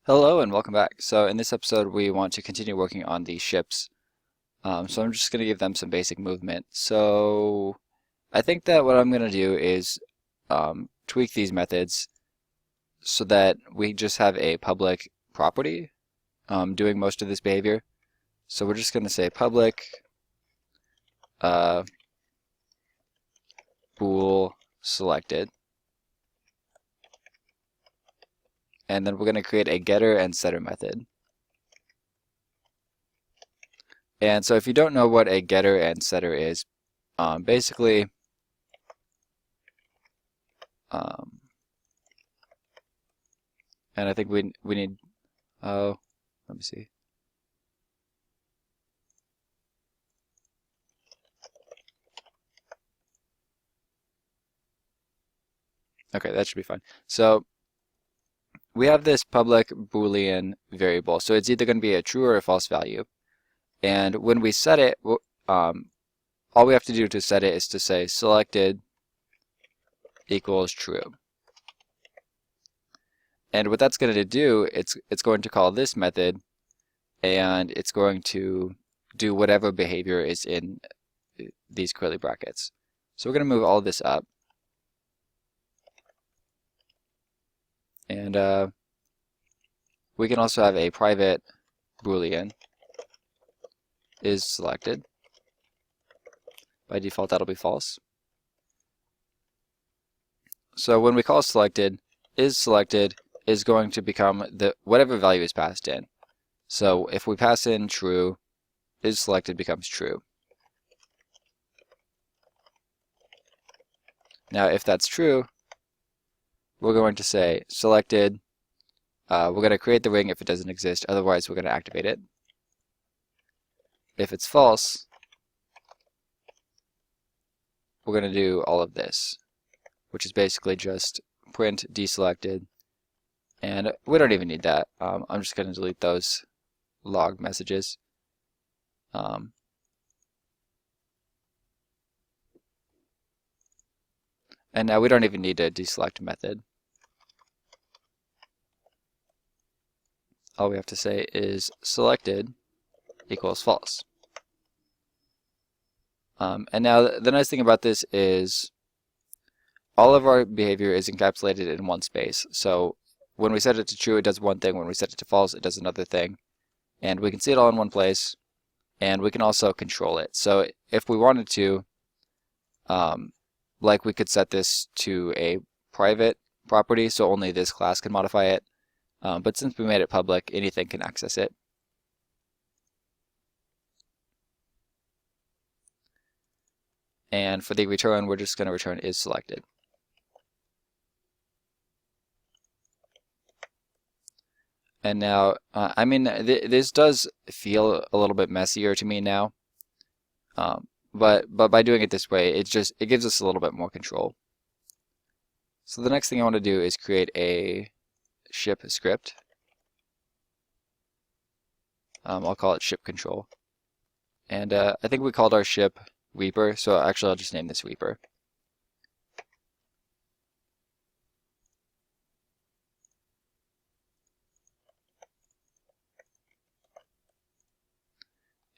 Hello and welcome back. So in this episode we want to continue working on the ships. So I'm just going to give them some basic movement. So I think that what I'm going to do is tweak these methods so that we just have a public property doing most of this behavior. So we're just going to say public bool selected. And then we're going to create a getter and setter method. And so if you don't know what a getter and setter is, basically and I think we need, oh, let me see. Okay, that should be fine. So we have this public Boolean variable. So it's either going to be a true or a false value. And when we set it, all we have to do to set it is to say selected equals true. And what that's going to do, it's going to call this method, and it's going to do whatever behavior is in these curly brackets. So we're going to move all this up. And we can also have a private Boolean is selected. By default, that'll be false. So when we call selected is going to become whatever value is passed in. So if we pass in true, is selected becomes true. Now if that's true, we're going to say selected. We're going to create the ring if it doesn't exist, otherwise we're going to activate it. If it's false, we're going to do all of this, which is basically just print deselected. And we don't even need that. I'm just going to delete those log messages. And now we don't even need a deselect method. All we have to say is selected equals false. And now the nice thing about this is all of our behavior is encapsulated in one space. So when we set it to true, it does one thing. When we set it to false, it does another thing. And we can see it all in one place. And we can also control it. So if we wanted to, like we could set this to a private property, so only this class can modify it. But since we made it public, anything can access it. And for the return, we're just going to return is selected. And now, I mean, this does feel a little bit messier to me now. But by doing it this way, it gives us a little bit more control. So the next thing I want to do is create a ship script. I'll call it ship control. And I think we called our ship Reaper, so actually I'll just name this Reaper.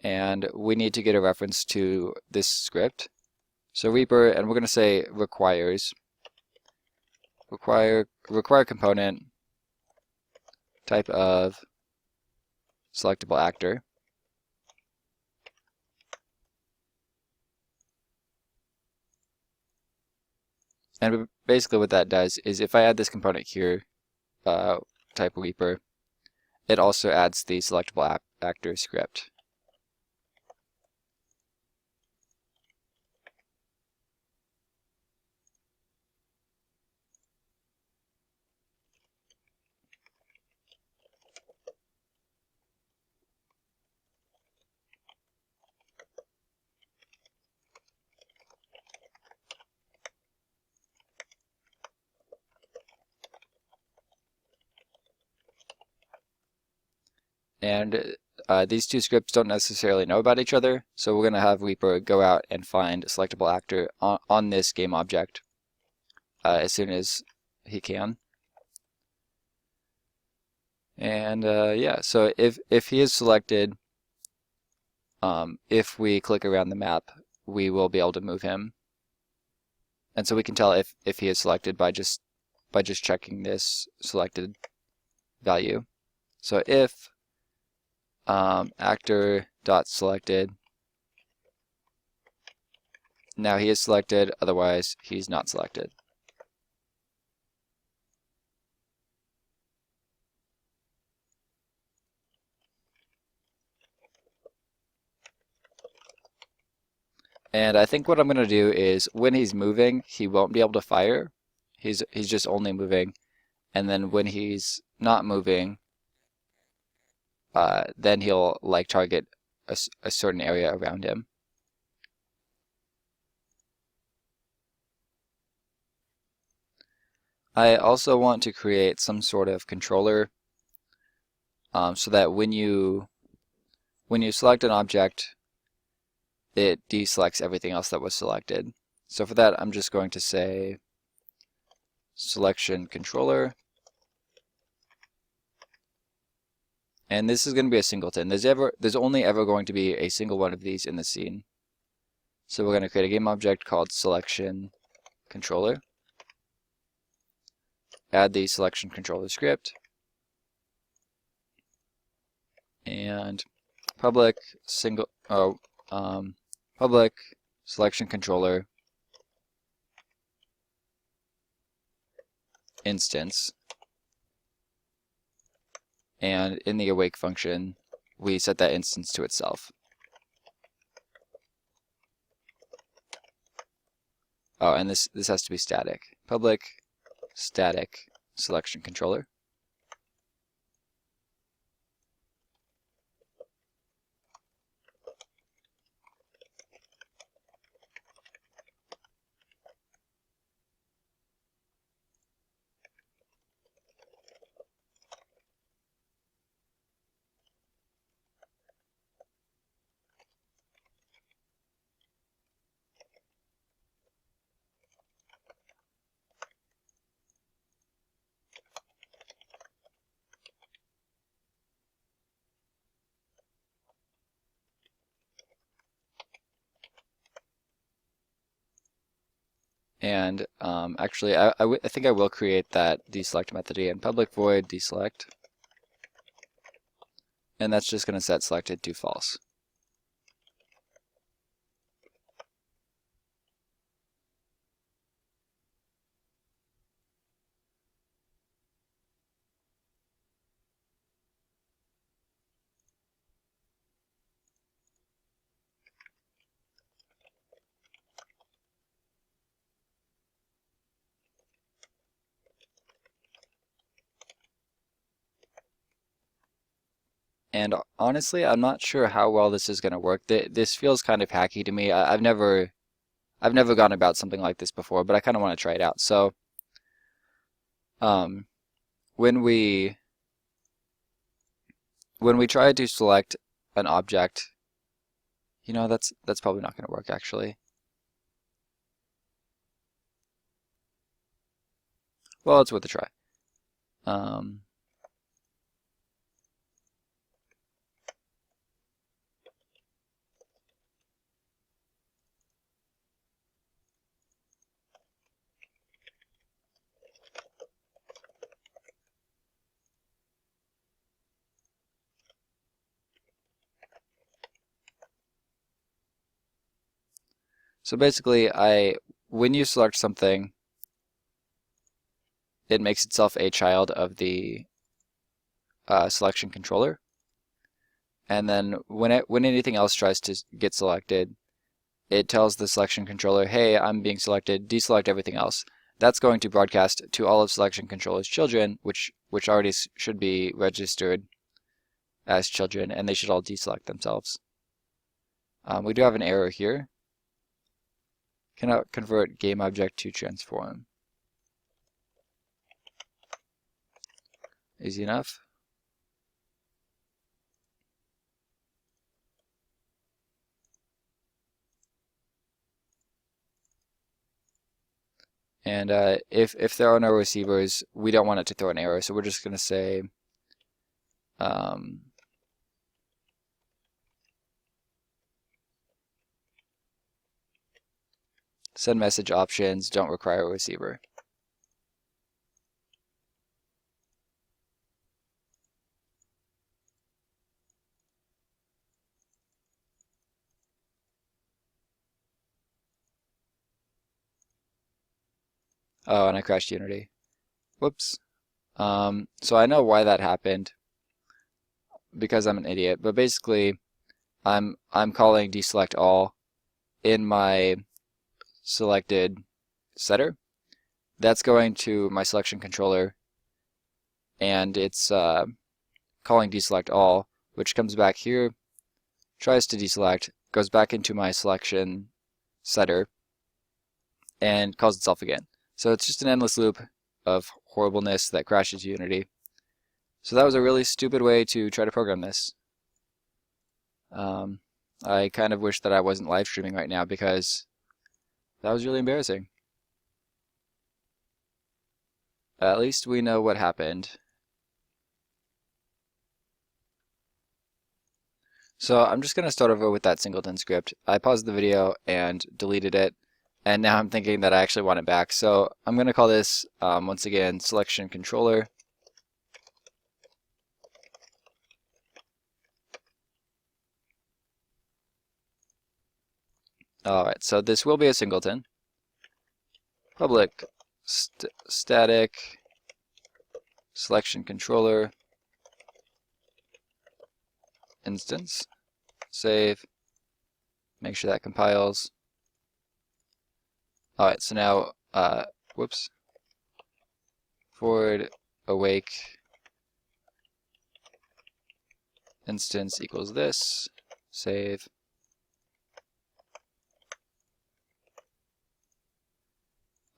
And we need to get a reference to this script. So Reaper, and we're going to say require component type of selectable actor. And basically what that does is if I add this component here, type Reaper, it also adds the selectable actor script. And these two scripts don't necessarily know about each other, so we're going to have Reaper go out and find a selectable actor on this game object as soon as he can. And yeah, so if he is selected, if we click around the map, we will be able to move him. And so we can tell if he is selected by just checking this selected value. So if actor dot selected, now he is selected, otherwise he's not selected. And I think what I'm going to do is when he's moving, he won't be able to fire. He's just only moving. And then when he's not moving, then he'll like target a certain area around him. I also want to create some sort of controller so that when you select an object, it deselects everything else that was selected. So for that, I'm just going to say selection controller. And this is going to be a singleton. There's only ever going to be a single one of these in the scene. So we're going to create a game object called selection controller. Add the selection controller script. And public public selection controller instance. And in the awake function, we set that instance to itself. Oh, and this has to be static. Public static selection controller. And actually, I think I will create that deselect method again. Public void deselect. And that's just going to set selected to false. And honestly, I'm not sure how well this is going to work. This feels kind of hacky to me. I've never gone about something like this before, but I kind of want to try it out. So, um, when we try to select an object, that's probably not going to work actually. Well, it's worth a try. So basically, when you select something, it makes itself a child of the selection controller. And then when anything else tries to get selected, it tells the selection controller, hey, I'm being selected, deselect everything else. That's going to broadcast to all of selection controller's children, which already should be registered as children, and they should all deselect themselves. We do have an error here. Cannot convert game object to transform. Easy enough. And if there are no receivers, we don't want it to throw an error, so we're just going to say Um, Send message options don't require a receiver. Oh, and I crashed Unity. Whoops. So I know why that happened because I'm an idiot, but basically I'm calling deselect all in my selected setter. That's going to my selection controller and it's calling deselect all, which comes back here, tries to deselect, goes back into my selection setter, and calls itself again. So it's just an endless loop of horribleness that crashes Unity. So that was a really stupid way to try to program this. I kind of wish that I wasn't live streaming right now because that was really embarrassing. At least we know what happened. So I'm just going to start over with that singleton script. I paused the video and deleted it, and now I'm thinking that I actually want it back. So I'm going to call this, once again, selection controller. Alright, so this will be a singleton. Public static selection controller instance. Save. Make sure that compiles. Alright, so now, whoops. Forward awake instance equals this. Save.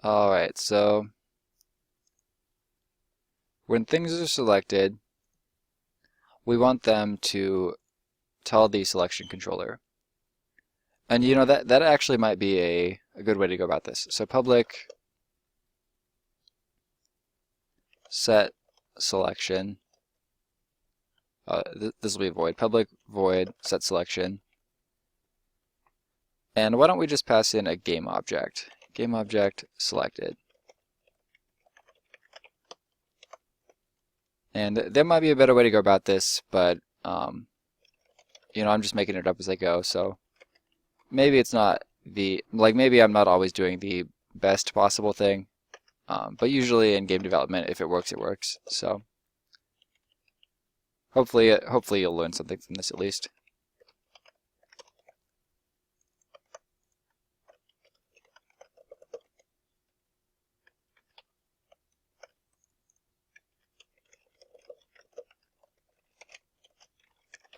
Alright, so when things are selected, we want them to tell the selection controller. And you know that actually might be a good way to go about this. So public set selection. This will be void. Public void set selection. And why don't we just pass in a game object? Game object selected. And there might be a better way to go about this, but you know, I'm just making it up as I go. So maybe it's not maybe I'm not always doing the best possible thing. But usually in game development, if it works, it works. So hopefully you'll learn something from this at least.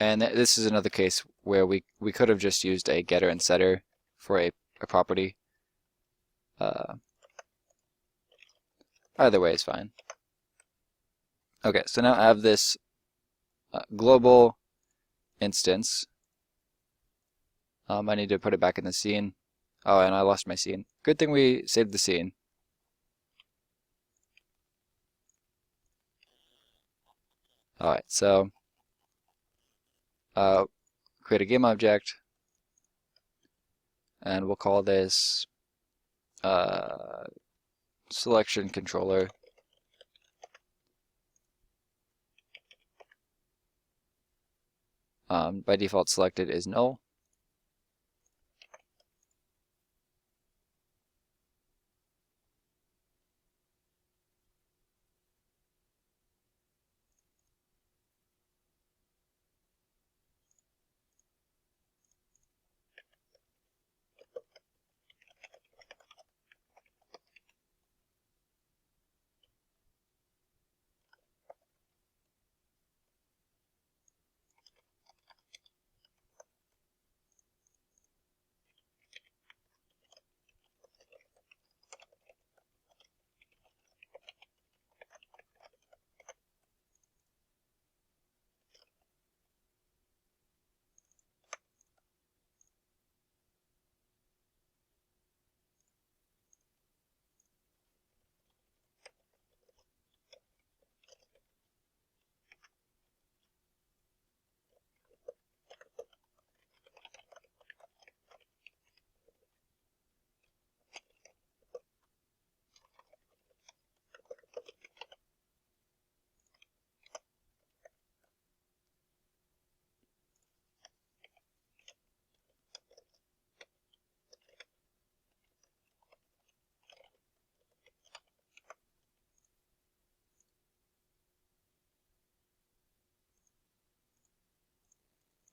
And this is another case where we could have just used a getter and setter for a property. Either way is fine. Okay, so now I have this global instance. I need to put it back in the scene. Oh, and I lost my scene. Good thing we saved the scene. Alright, so create a game object, and we'll call this selection controller. By default selected is null.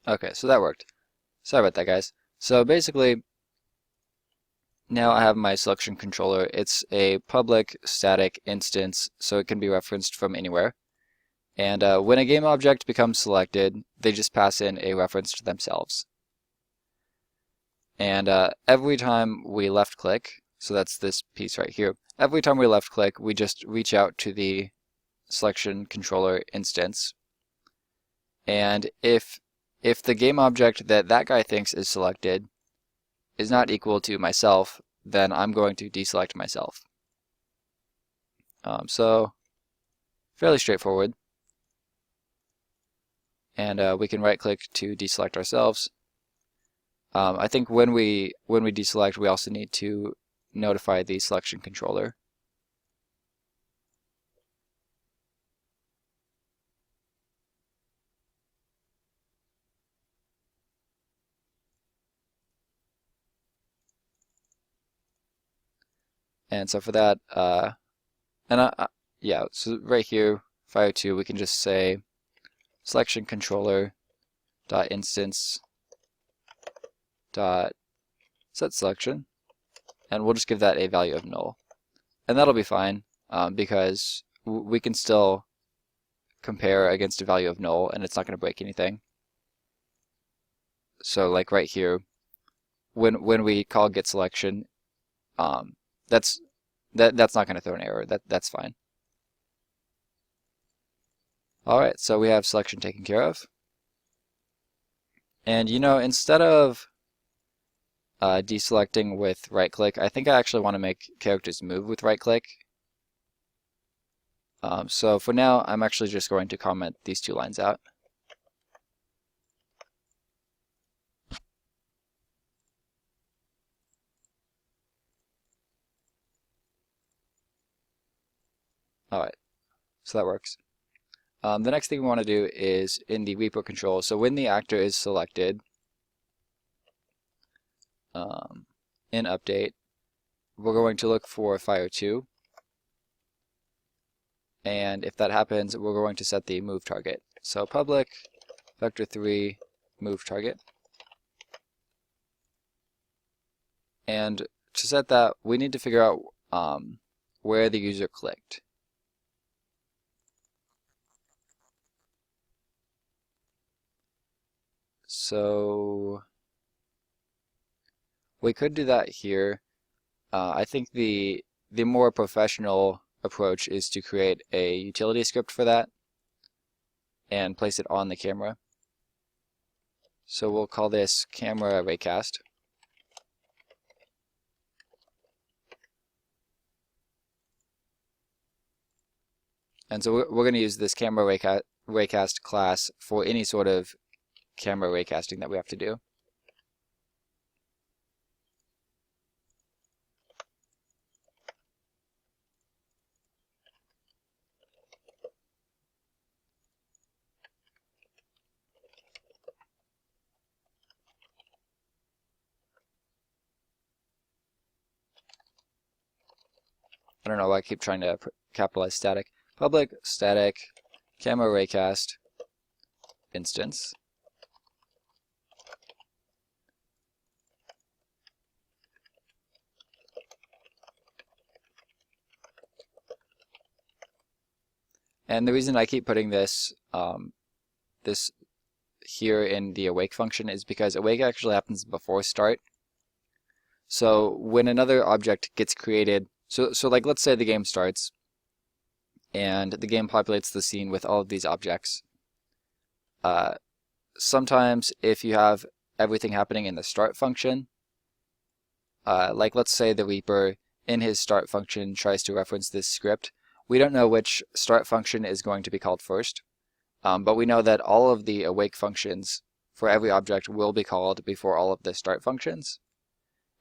Okay, so that worked. Sorry about that, guys. So basically, now I have my selection controller. It's a public static instance, so it can be referenced from anywhere. And when a game object becomes selected, they just pass in a reference to themselves. And every time we left click, so that's this piece right here, every time we left click, we just reach out to the selection controller instance. And if the game object that that guy thinks is selected is not equal to myself, then I'm going to deselect myself. So fairly straightforward. And we can right click to deselect ourselves. I think when we deselect, we also need to notify the selection controller. And so for that, yeah, so right here, Fire2, we can just say selection controller dot instance dot set selection, and we'll just give that a value of null, and that'll be fine because we can still compare against a value of null, and it's not going to break anything. So like right here, when we call get selection, that's not going to throw an error. That's fine. All right, so we have selection taken care of. And you know, instead of deselecting with right click, I think I actually want to make characters move with right click. So for now, I'm actually just going to comment these two lines out. All right, so that works. The next thing we want to do is in the repo control. So when the actor is selected, in update, we're going to look for Fire2. And if that happens, we're going to set the move target. So public vector3 move target. And to set that, we need to figure out where the user clicked. So we could do that here. I think the more professional approach is to create a utility script for that and place it on the camera. So we'll call this camera raycast. And so we're going to use this camera raycast class for any sort of camera raycasting that we have to do. I don't know why I keep trying to capitalize static. Public static camera raycast instance. And the reason I keep putting this this here in the awake function is because awake actually happens before start. So when another object gets created, so like let's say the game starts and the game populates the scene with all of these objects. Sometimes if you have everything happening in the start function, like let's say the Reaper in his start function tries to reference this script, we don't know which start function is going to be called first, but we know that all of the awake functions for every object will be called before all of the start functions.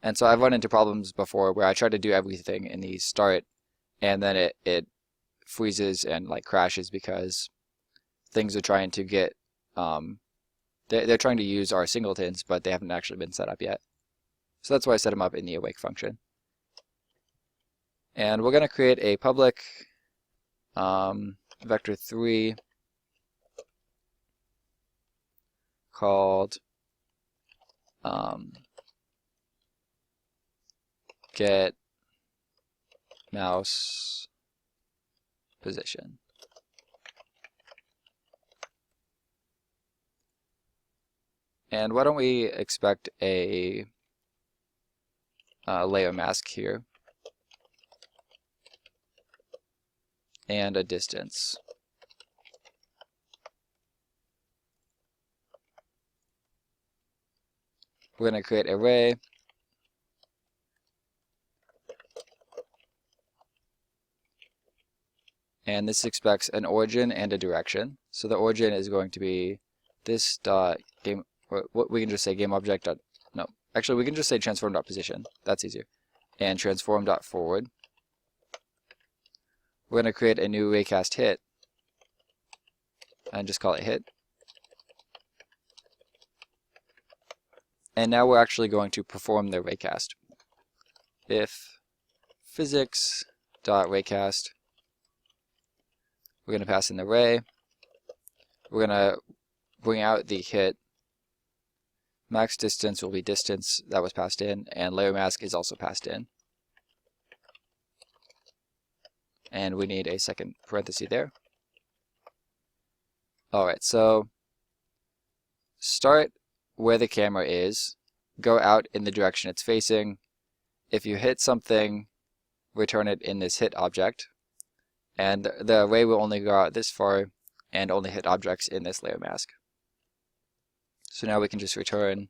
And so I've run into problems before where I try to do everything in the start and then it freezes and like crashes because things are trying to get, they're trying to use our singletons, but they haven't actually been set up yet. So that's why I set them up in the awake function. And we're going to create a public vector3 called get mouse position. And why don't we expect a layer mask here and a distance. We're going to create an array. And this expects an origin and a direction. So the origin is going to be this dot game, or what we can just say game object dot, no, actually we can just say transform dot position. That's easier. And transform dot forward. We're going to create a new raycast hit and just call it hit. And now we're actually going to perform the raycast. If physics dot raycast, we're going to pass in the ray. We're going to bring out the hit. Max distance will be distance that was passed in, and layer mask is also passed in. And we need a second parenthesis there. Alright, so start where the camera is, go out in the direction it's facing. If you hit something, return it in this hit object. And the array will only go out this far and only hit objects in this layer mask. So now we can just return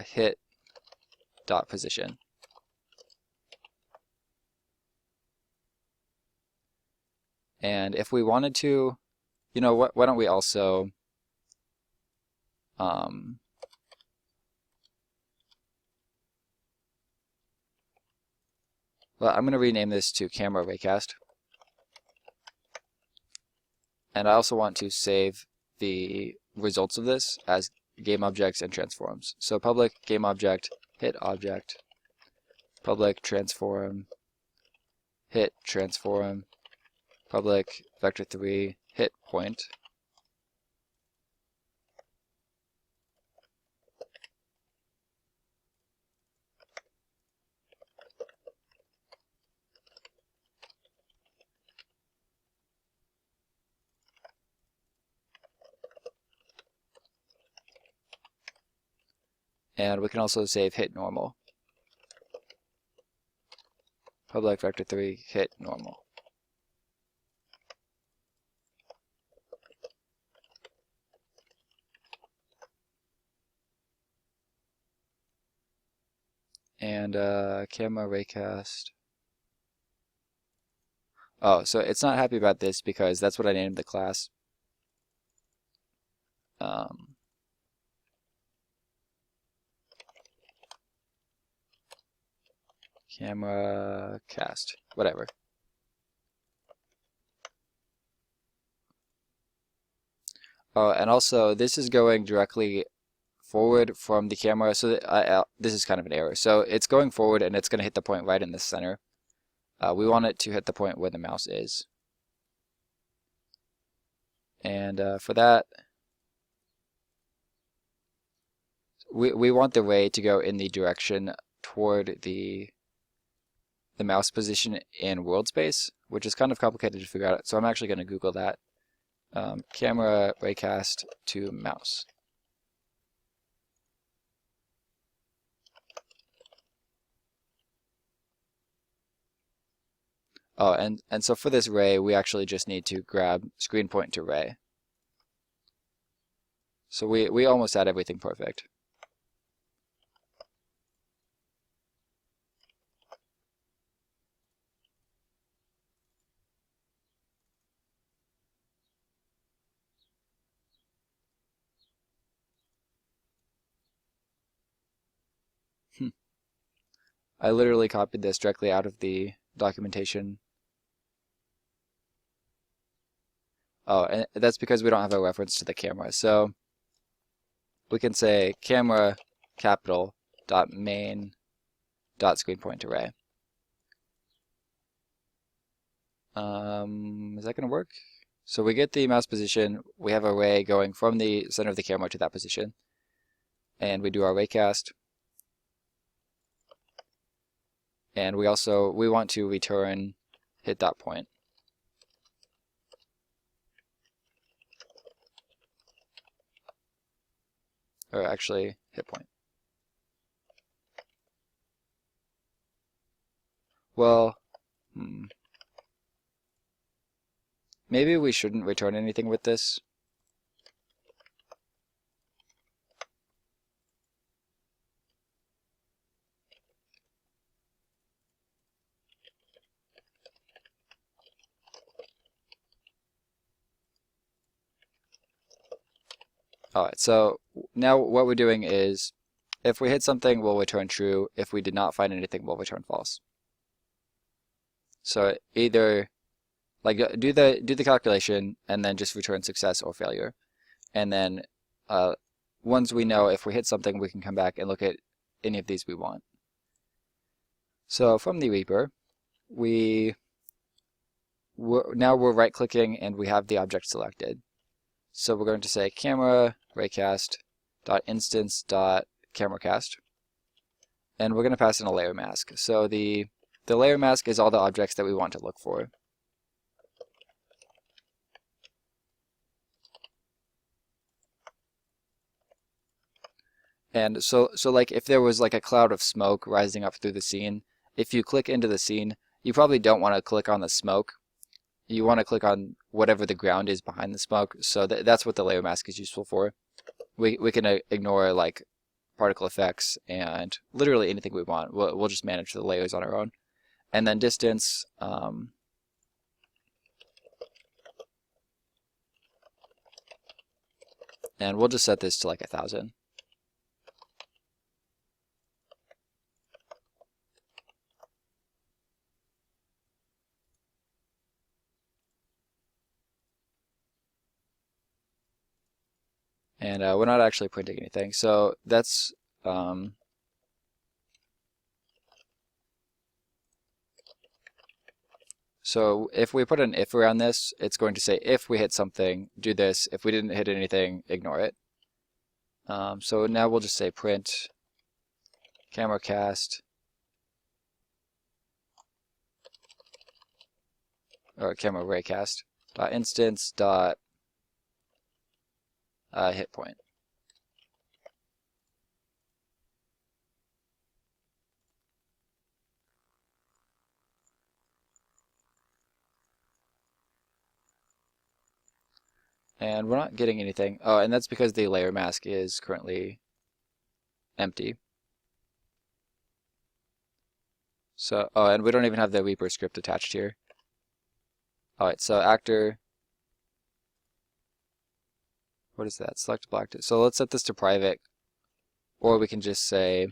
hit dot position. And if we wanted to, you know what, why don't we also well, I'm going to rename this to camera raycast. And I also want to save the results of this as game objects and transforms. So public game object, hit object, public transform, hit transform, public vector3 hit point. And we can also save hit normal. Public vector3 hit normal. And camera raycast. Oh, so it's not happy about this because that's what I named the class. Camera cast, whatever. Oh, and also this is going directly forward from the camera, so this is kind of an error. So it's going forward and it's going to hit the point right in the center. We want it to hit the point where the mouse is. And for that, we want the ray to go in the direction toward the mouse position in world space, which is kind of complicated to figure out. So I'm actually going to Google that. Camera raycast to mouse. Oh, and so for this ray, we actually just need to grab screen point to ray. So we almost had everything perfect. I literally copied this directly out of the documentation. Oh, and that's because we don't have a reference to the camera. So we can say camera capital dot main dot screen point array. Is that going to work? So we get the mouse position, we have a ray going from the center of the camera to that position, and we do our raycast. And we want to return hit dot point. Or actually hit point. Well, maybe we shouldn't return anything with this. Alright, so now what we're doing is, if we hit something, we'll return true. If we did not find anything, we'll return false. So either like do the calculation and then just return success or failure. And then once we know if we hit something, we can come back and look at any of these we want. So from the Reaper, now we're right clicking and we have the object selected. So we're going to say camera raycast dot instance dot cameracast, and we're going to pass in a layer mask. So the layer mask is all the objects that we want to look for. And so like if there was like a cloud of smoke rising up through the scene, if you click into the scene, you probably don't want to click on the smoke. You want to click on whatever the ground is behind the smoke. So that's what the layer mask is useful for. We can ignore like particle effects and literally anything we want. We'll just manage the layers on our own. And then distance, and we'll just set this to like 1,000. And we're not actually printing anything. So that's so if we put an if around this, it's going to say if we hit something, do this. If we didn't hit anything, ignore it. So now we'll just say print cameracast or camera raycast dot instance dot hit point. And we're not getting anything. Oh, and that's because the layer mask is currently empty. So, oh, and we don't even have the Reaper script attached here. Alright, so actor, what is that? Select black. So let's set this to private, or we can just say,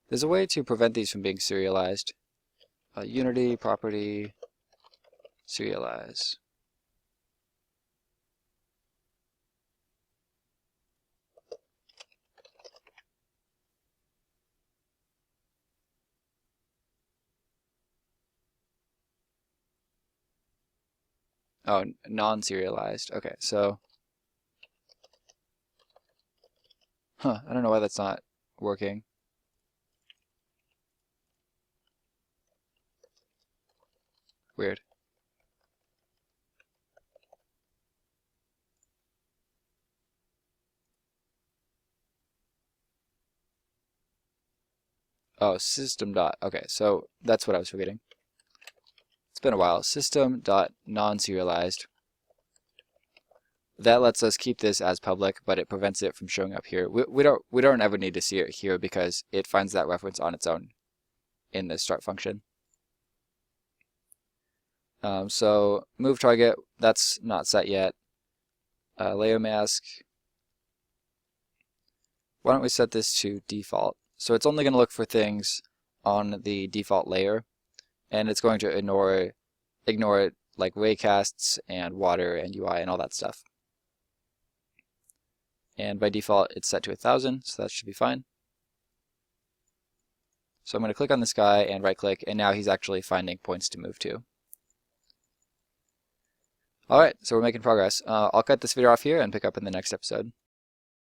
there's a way to prevent these from being serialized. Unity, property, serialize. Oh, non-serialized. Okay, so, I don't know why that's not working. Weird. Oh, system dot. Okay, so that's what I was forgetting. It's been a while. System dot non-serialized. That lets us keep this as public, but it prevents it from showing up here. We don't ever need to see it here because it finds that reference on its own in the start function. So move target, that's not set yet. Layer mask. Why don't we set this to default? So it's only going to look for things on the default layer, and it's going to ignore it like raycasts and water and UI and all that stuff. and by default it's set to 1,000, so that should be fine. So I'm going to click on this guy and right click, and now he's actually finding points to move to. Alright, so we're making progress. I'll cut this video off here and pick up in the next episode.